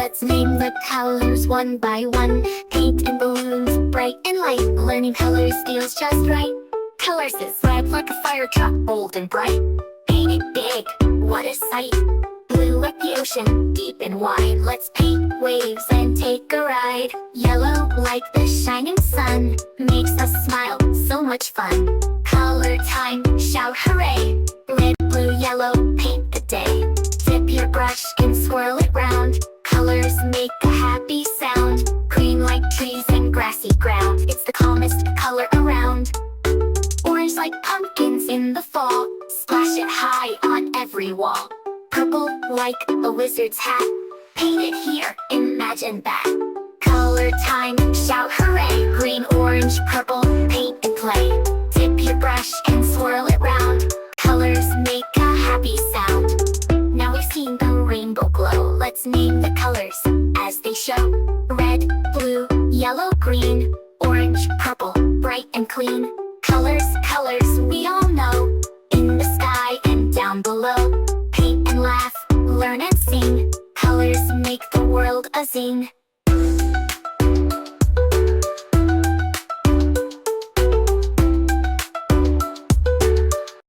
Let's name the colors one by one. Paint and balloons, bright and light. Learning colors feels just right. Colors is bright like a fire truck, bold and bright. Paint it big, what a sight. Blue like the ocean, deep and wide. Let's paint waves and take a ride. Yellow like the shining sun, makes us smile, so much fun. Color time, shout hooray. Red, blue, yellow, paint the day. Dip your brush and swirl it round. Colors make a happy sound. Green like trees and grassy ground, it's the calmest color around. Orange like pumpkins in the fall, splash it high on every wall. Purple like a wizard's hat, paint it here, imagine that. Color time, shout hooray. Green, orange, purple, paint and play. Dip your brush and swirl it round. Colors make a happy sound. Now we've seen the rainbow glow, let's name the colors as they show. Red, blue, yellow, green, orange, purple, bright and clean. Colors, colors, we all know. In the sky and down below. Paint and laugh, learn and sing. Colors make the world a zing.